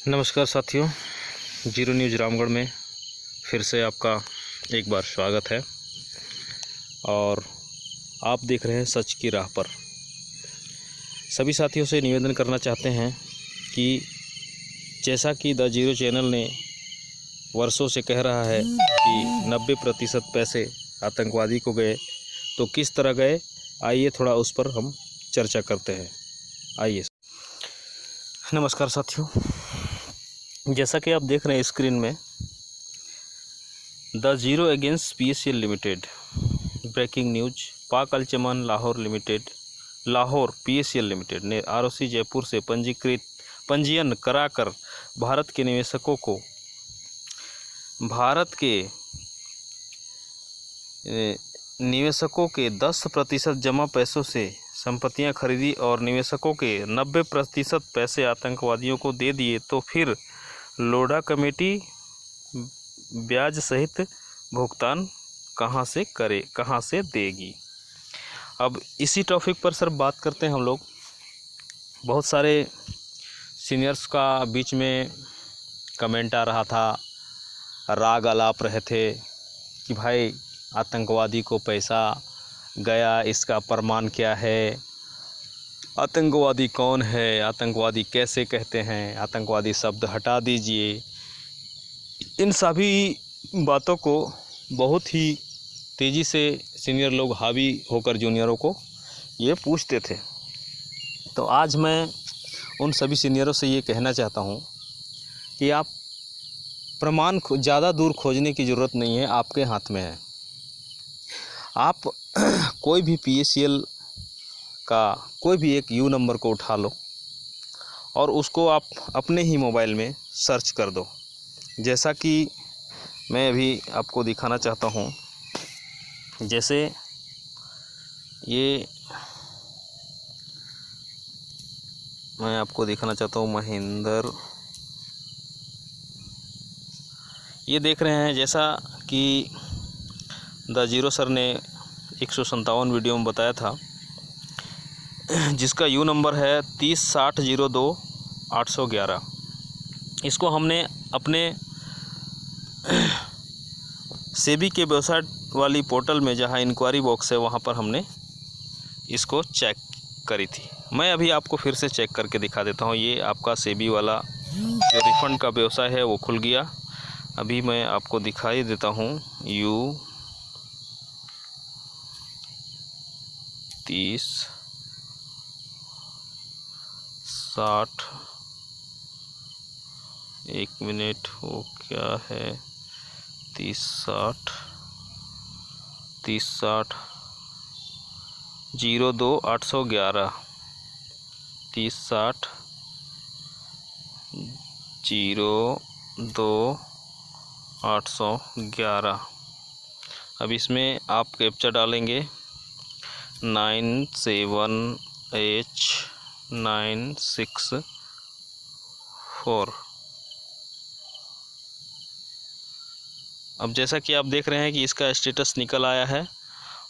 नमस्कार साथियों, zero news Ramgarh में फिर से आपका एक बार स्वागत है। और आप देख रहे हैं सच की राह पर। सभी साथियों से निवेदन करना चाहते हैं कि जैसा कि द जीरो चैनल ने वर्षों से कह रहा है कि 90% पैसे आतंकवादी को गए, तो किस तरह गए, आइए थोड़ा उस पर हम चर्चा करते हैं। आइए। नमस्कार साथियों, जैसा कि आप देख रहे हैं स्क्रीन में, the zero against PSL limited breaking news. Pak Al-Chaman Lahore PSL limited ने ROC जयपुर से पंजीयन कराकर भारत के निवेशकों के 10% जमा पैसों से संपत्तियां खरीदी और निवेशकों के 90% पैसे आतंकवादियों को दे दिए, तो फिर लोढ़ा कमेटी ब्याज सहित भुगतान कहां से देगी। अब इसी टॉपिक पर सर बात करते हैं हम लोग। बहुत सारे सीनियर्स का बीच में कमेंट आ रहा था, राग अलाप रहे थे कि भाई आतंकवादी को पैसा गया, इसका प्रमाण क्या है, आतंकवादी कौन है, आतंकवादी कैसे कहते हैं, आतंकवादी शब्द हटा दीजिए। इन सभी बातों को बहुत ही तेज़ी से सीनियर लोग हावी होकर जूनियरों को ये पूछते थे। तो आज मैं उन सभी सीनियरों से ये कहना चाहता हूँ कि आप प्रमाण ज़्यादा दूर खोजने की ज़रूरत नहीं है, आपके हाथ में है। आप कोई भी PSL का कोई भी एक U नंबर को उठा लो और उसको आप अपने ही मोबाइल में सर्च कर दो। जैसा कि मैं अभी आपको दिखाना चाहता हूँ, जैसे ये मैं आपको दिखाना चाहता हूँ महेंद्र, ये देख रहे हैं जैसा कि द जीरो सर ने 157 वीडियो में बताया था, जिसका U नंबर है 306002-811। इसको हमने अपने सेबी के वेबसाइट वाली पोर्टल में, जहां इंक्वायरी बॉक्स है, वहां पर हमने इसको चेक करी थी। मैं अभी आपको फिर से चेक करके दिखा देता हूं। ये आपका सेबी वाला जो रिफ़ंड का व्यवसाय है वो खुल गया। अभी मैं आपको दिखाई देता हूं। U3060, एक मिनट, वो क्या है, 3060 02-811, 3060 02-811। अब इसमें आप कैप्चा डालेंगे 97H964। अब जैसा कि आप देख रहे हैं कि इसका स्टेटस निकल आया है।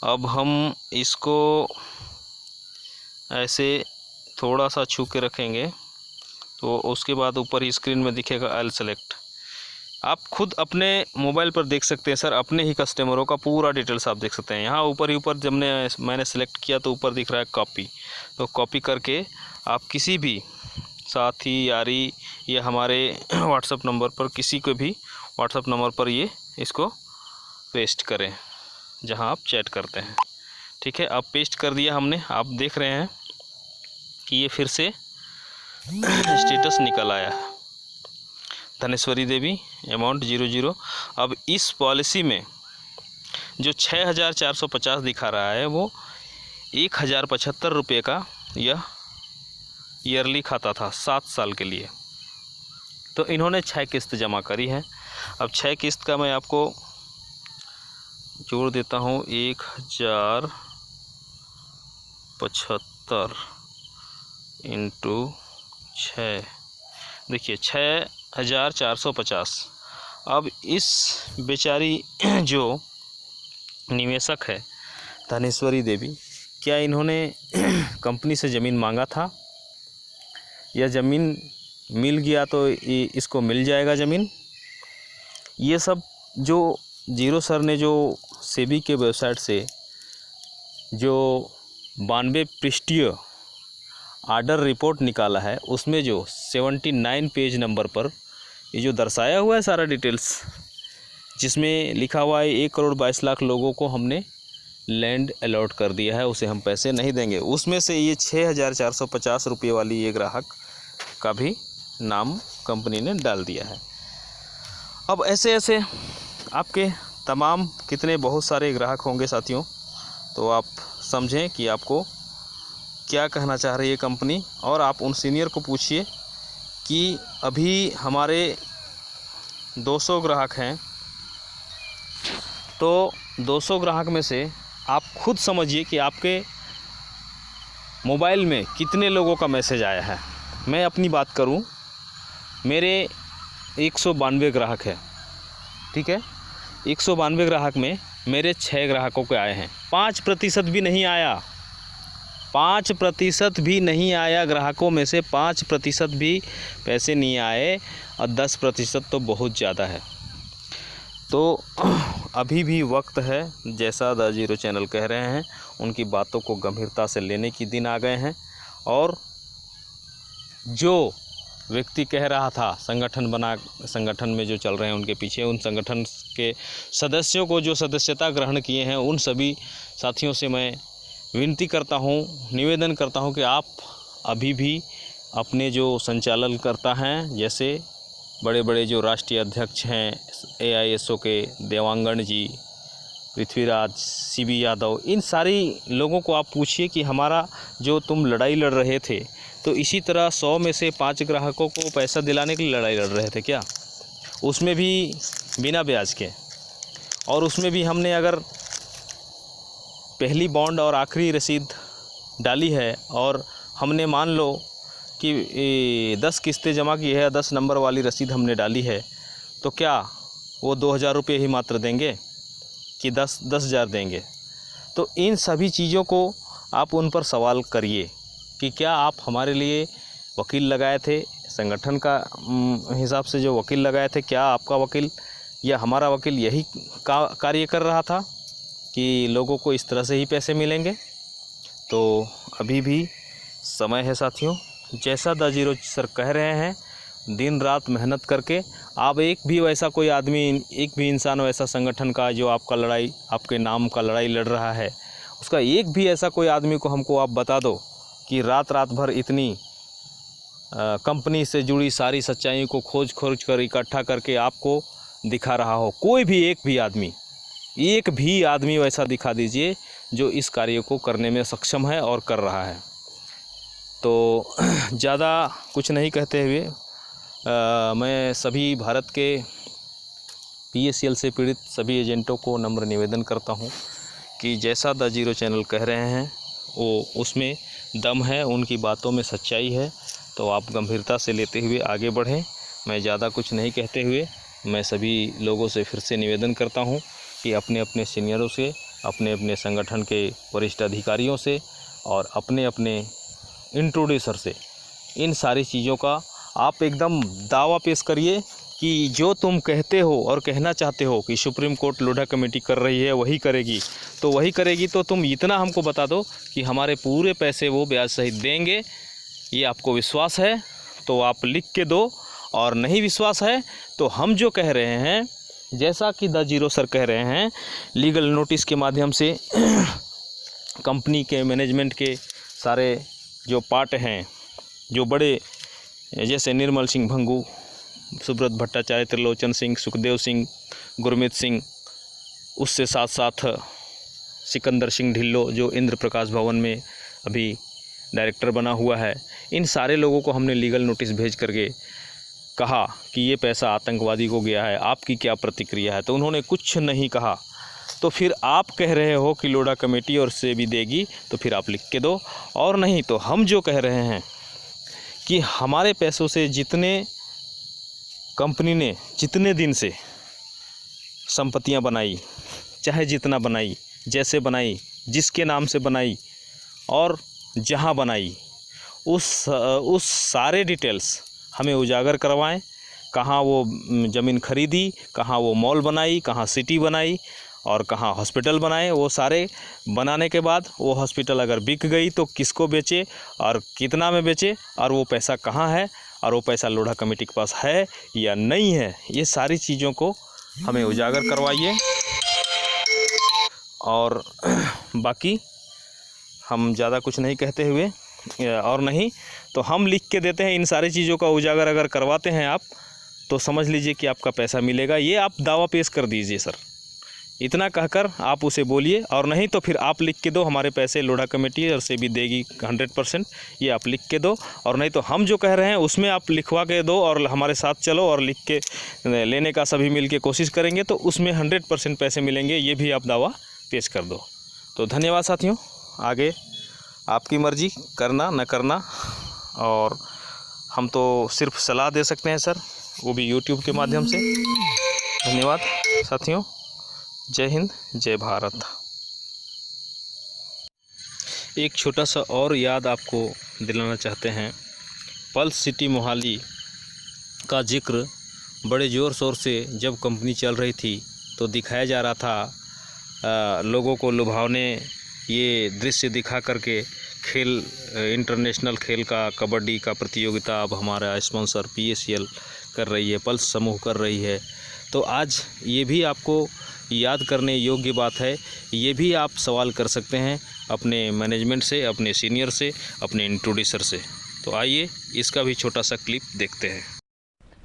अब हम इसको ऐसे थोड़ा सा छू के रखेंगे, तो उसके बाद ऊपर ही स्क्रीन में दिखेगा I'll select। आप खुद अपने मोबाइल पर देख सकते हैं सर, अपने ही कस्टमरों का पूरा डिटेल्स आप देख सकते हैं। यहाँ ऊपर ही ऊपर जब मैंने सेलेक्ट किया तो ऊपर दिख रहा है कॉपी। तो कॉपी करके आप किसी भी साथी, यारी या हमारे व्हाट्सएप नंबर पर, किसी को भी व्हाट्सएप नंबर पर ये इसको पेस्ट करें जहां आप चैट करते हैं। ठीक है, अब पेस्ट कर दिया हमने। आप देख रहे हैं कि ये फिर से स्टेटस निकल आया, धनेश्वरी देवी, अमाउंट 00। अब इस पॉलिसी में जो 6450 दिखा रहा है वो 1075 रुपये का यह ईयरली खाता था 7 साल के लिए। तो इन्होंने 6 किस्त जमा करी है। अब 6 किस्त का मैं आपको जोड़ देता हूँ, 1075 इंटू 6, देखिए 6450। अब इस बेचारी जो निवेशक है धनेश्वरी देवी, क्या इन्होंने कंपनी से ज़मीन मांगा था या ज़मीन मिल गया तो इसको मिल जाएगा ज़मीन। ये सब जो जीरो सर ने जो सेबी के वेबसाइट से जो 92 पृष्ठीय आर्डर रिपोर्ट निकाला है, उसमें जो 79 पेज नंबर पर ये जो दर्शाया हुआ है सारा डिटेल्स, जिसमें लिखा हुआ है 1 करोड़ 22 लाख लोगों को हमने लैंड अलॉट कर दिया है, उसे हम पैसे नहीं देंगे। उसमें से ये 6,450 रुपये वाली ये ग्राहक का भी नाम कंपनी ने डाल दिया है। अब ऐसे ऐसे आपके तमाम कितने बहुत सारे ग्राहक होंगे साथियों, तो आप समझें कि आपको क्या कहना चाह रही है कंपनी। और आप उन सीनियर को पूछिए कि अभी हमारे 200 ग्राहक हैं, तो 200 ग्राहक में से आप खुद समझिए कि आपके मोबाइल में कितने लोगों का मैसेज आया है। मैं अपनी बात करूं, मेरे 192 ग्राहक है, ठीक है। 192 ग्राहक में मेरे 6 ग्राहकों के आए हैं। 5% भी नहीं आया, 5% भी नहीं आया। ग्राहकों में से 5% भी पैसे नहीं आए, और 10% तो बहुत ज़्यादा है। तो अभी भी वक्त है, जैसा द जीरो चैनल कह रहे हैं, उनकी बातों को गंभीरता से लेने की दिन आ गए हैं। और जो व्यक्ति कह रहा था संगठन में जो चल रहे हैं उनके पीछे, उन संगठन के सदस्यों को जो सदस्यता ग्रहण किए हैं, उन सभी साथियों से मैं विनती करता हूं, निवेदन करता हूं कि आप अभी भी अपने जो संचालनकर्ता हैं, जैसे बड़े बड़े जो राष्ट्रीय अध्यक्ष हैं AISO के देवांगन जी, पृथ्वीराज, CB यादव, इन सारी लोगों को आप पूछिए कि हमारा जो तुम लड़ाई लड़ रहे थे, तो इसी तरह 100 में से 5 ग्राहकों को पैसा दिलाने के लिए लड़ाई लड़ रहे थे क्या? उसमें भी बिना ब्याज के, और उसमें भी हमने अगर पहली बॉन्ड और आखिरी रसीद डाली है, और हमने मान लो कि 10 किस्तें जमा की है, 10 नंबर वाली रसीद हमने डाली है, तो क्या वो 2,000 रुपये ही मात्र देंगे कि 10,000 देंगे? तो इन सभी चीज़ों को आप उन पर सवाल करिए कि क्या आप हमारे लिए वकील लगाए थे, संगठन का हिसाब से जो वकील लगाए थे, क्या आपका वकील या हमारा वकील यही कार्य कर रहा था कि लोगों को इस तरह से ही पैसे मिलेंगे? तो अभी भी समय है साथियों। जैसा द जीरो सर कह रहे हैं, दिन रात मेहनत करके आप एक भी वैसा कोई आदमी, एक भी इंसान वैसा संगठन का जो आपके नाम का लड़ाई लड़ रहा है, उसका एक भी ऐसा कोई आदमी को हमको आप बता दो कि रात भर इतनी कंपनी से जुड़ी सारी सच्चाई को खोज कर इकट्ठा करके आपको दिखा रहा हो। कोई भी एक भी आदमी वैसा दिखा दीजिए जो इस कार्य को करने में सक्षम है और कर रहा है। तो ज़्यादा कुछ नहीं कहते हुए मैं सभी भारत के PACL से पीड़ित सभी एजेंटों को नम्र निवेदन करता हूं कि जैसा द जीरो चैनल कह रहे हैं वो उसमें दम है, उनकी बातों में सच्चाई है, तो आप गंभीरता से लेते हुए आगे बढ़ें। मैं ज़्यादा कुछ नहीं कहते हुए मैं सभी लोगों से फिर से निवेदन करता हूं कि अपने अपने सीनियरों से, अपने अपने संगठन के वरिष्ठ अधिकारियों से और अपने अपने इंट्रोड्यूसर से इन सारी चीज़ों का आप एकदम दावा पेश करिए कि जो तुम कहते हो और कहना चाहते हो कि सुप्रीम कोर्ट लोढ़ा कमेटी कर रही है वही करेगी, तो वही करेगी, तो तुम इतना हमको बता दो कि हमारे पूरे पैसे वो ब्याज सहित देंगे। ये आपको विश्वास है तो आप लिख के दो, और नहीं विश्वास है तो हम जो कह रहे हैं, जैसा कि द जीरो सर कह रहे हैं, लीगल नोटिस के माध्यम से कंपनी के मैनेजमेंट के सारे जो पार्ट हैं, जो बड़े, जैसे निर्मल सिंह भंगू, सुब्रत भट्टाचार्य, त्रिलोचन सिंह, सुखदेव सिंह, गुरमीत सिंह, उससे साथ साथ सिकंदर सिंह ढिल्लो जो इंद्र प्रकाश भवन में अभी डायरेक्टर बना हुआ है, इन सारे लोगों को हमने लीगल नोटिस भेज करके कहा कि ये पैसा आतंकवादी को गया है, आपकी क्या प्रतिक्रिया है? तो उन्होंने कुछ नहीं कहा। तो फिर आप कह रहे हो कि लोढ़ा कमेटी और से भी देगी, तो फिर आप लिख के दो, और नहीं तो हम जो कह रहे हैं कि हमारे पैसों से जितने कंपनी ने जितने दिन से संपत्तियां बनाई, चाहे जितना बनाई, जैसे बनाई, जिसके नाम से बनाई और जहां बनाई, उस सारे डिटेल्स हमें उजागर करवाएं। कहाँ वो ज़मीन खरीदी, कहाँ वो मॉल बनाई, कहाँ सिटी बनाई और कहाँ हॉस्पिटल बनाए। वो सारे बनाने के बाद वो हॉस्पिटल अगर बिक गई तो किसको बेचे और कितना में बेचे और वो पैसा कहाँ है और वो पैसा लोढ़ा कमेटी के पास है या नहीं है, ये सारी चीज़ों को हमें उजागर करवाइए। और बाकी हम ज़्यादा कुछ नहीं कहते हुए और नहीं तो हम लिख के देते हैं। इन सारी चीज़ों का उजागर अगर करवाते हैं आप तो समझ लीजिए कि आपका पैसा मिलेगा, ये आप दावा पेश कर दीजिए सर। इतना कहकर आप उसे बोलिए और नहीं तो फिर आप लिख के दो हमारे पैसे लोढ़ा कमेटी और से भी देगी 100%, ये आप लिख के दो। और नहीं तो हम जो कह रहे हैं उसमें आप लिखवा के दो और हमारे साथ चलो और लिख के लेने का सभी मिल के कोशिश करेंगे तो उसमें 100% पैसे मिलेंगे, ये भी आप दावा पेश कर दो। तो धन्यवाद साथियों, आगे आपकी मर्जी करना न करना, और हम तो सिर्फ सलाह दे सकते हैं सर, वो भी यूट्यूब के माध्यम से। धन्यवाद साथियों, जय हिंद जय भारत। एक छोटा सा और याद आपको दिलाना चाहते हैं, पल्स सिटी मोहाली का जिक्र बड़े ज़ोर शोर से जब कंपनी चल रही थी तो दिखाया जा रहा था, लोगों को लुभावने ये दृश्य दिखा करके खेल, इंटरनेशनल खेल का, कबड्डी का प्रतियोगिता अब हमारा स्पॉन्सर PACL कर रही है, पल्स समूह कर रही है। तो आज ये भी आपको याद करने योग्य बात है, ये भी आप सवाल कर सकते हैं अपने मैनेजमेंट से, अपने सीनियर से, अपने इंट्रोड्यूसर से। तो आइए इसका भी छोटा सा क्लिप देखते हैं।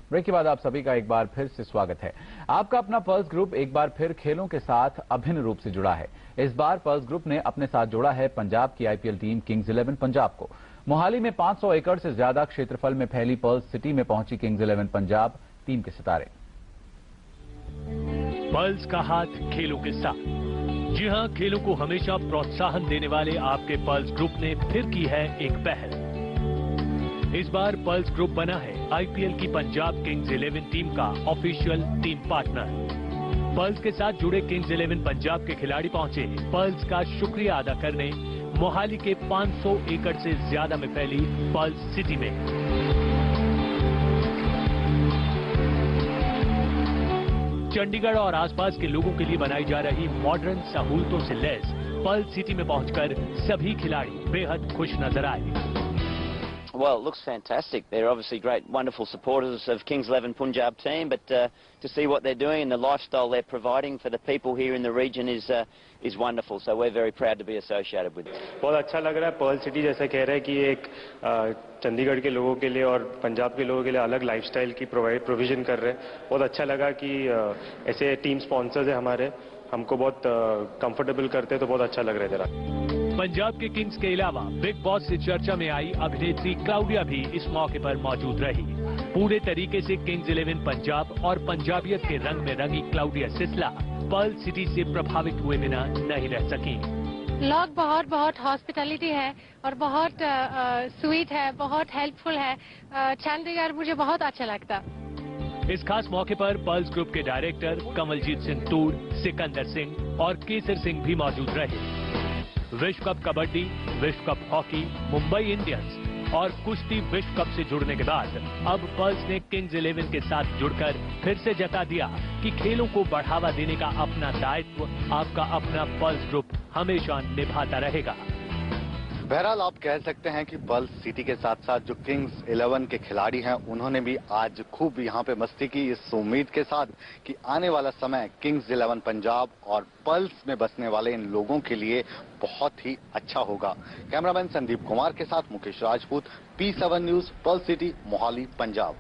ब्रेक के बाद आप सभी का एक बार फिर से स्वागत है। आपका अपना पल्स ग्रुप एक बार फिर खेलों के साथ अभिन्न रूप से जुड़ा है। इस बार पल्स ग्रुप ने अपने साथ जोड़ा है पंजाब की IPL टीम किंग्स 11 पंजाब को। मोहाली में 500 एकड़ से ज्यादा क्षेत्रफल में फैली पल्स सिटी में पहुंची किंग्स 11 पंजाब टीम के सितारे। पल्स का हाथ खेलों के साथ। जी हां, खेलों को हमेशा प्रोत्साहन देने वाले आपके पल्स ग्रुप ने फिर की है एक पहल। इस बार पल्स ग्रुप बना है IPL की पंजाब किंग्स 11 टीम का ऑफिशियल टीम पार्टनर। पल्स के साथ जुड़े किंग्स 11 पंजाब के खिलाड़ी पहुंचे पल्स का शुक्रिया अदा करने मोहाली के 500 एकड़ से ज्यादा में फैली पल्स सिटी में। चंडीगढ़ और आसपास के लोगों के लिए बनाई जा रही मॉडर्न सहूलतों से लैस पल्स सिटी में पहुंचकर सभी खिलाड़ी बेहद खुश नजर आए। Well, it looks fantastic. They're obviously great, wonderful supporters of Kings 11 Punjab team, but to see what they're doing and the lifestyle they're providing for the people here in the region is wonderful. So we're very proud to be associated with it. बहुत अच्छा लग रहा है। Perl city जैसे कह रहे हैं कि एक चंडीगढ़ के लोगों के लिए और पंजाब के लोगों के लिए अलग लाइफस्टाइल की प्रोविजन कर रहे हैं। बहुत अच्छा लगा कि ऐसे टीम स्पॉन्सर्स है हमारे, हमको बहुत कंफर्टेबल करते हैं, तो बहुत अच्छा लग रहा है जरा। पंजाब के किंग्स के अलावा बिग बॉस से चर्चा में आई अभिनेत्री क्लाउडिया भी इस मौके पर मौजूद रही। पूरे तरीके से किंग्स 11 पंजाब और पंजाबियत के रंग में रंगी क्लाउडिया सिसला पर्ल सिटी से प्रभावित हुए बिना नहीं रह सकी। लोग बहुत हॉस्पिटैलिटी है और बहुत स्वीट है, बहुत हेल्पफुल है। चंडीगढ़ मुझे बहुत अच्छा लगता। इस खास मौके पर पल्स ग्रुप के डायरेक्टर कमलजीत सिंह तूर, सिकंदर सिंह और केसर सिंह भी मौजूद रहे। विश्व कप कबड्डी, विश्व कप हॉकी, मुंबई इंडियंस और कुश्ती विश्व कप से जुड़ने के बाद अब पल्स ने किंग्स 11 के साथ जुड़कर फिर से जता दिया कि खेलों को बढ़ावा देने का अपना दायित्व आपका अपना पल्स ग्रुप हमेशा निभाता रहेगा। बहरहाल आप कह सकते हैं कि पल्स सिटी के साथ साथ जो किंग्स 11 के खिलाड़ी हैं उन्होंने भी आज खूब यहाँ पे मस्ती की, इस उम्मीद के साथ कि आने वाला समय किंग्स 11 पंजाब और पल्स में बसने वाले इन लोगों के लिए बहुत ही अच्छा होगा। कैमरामैन संदीप कुमार के साथ Mukesh Rajput, P7 news, pulse city, Mohali, Punjab.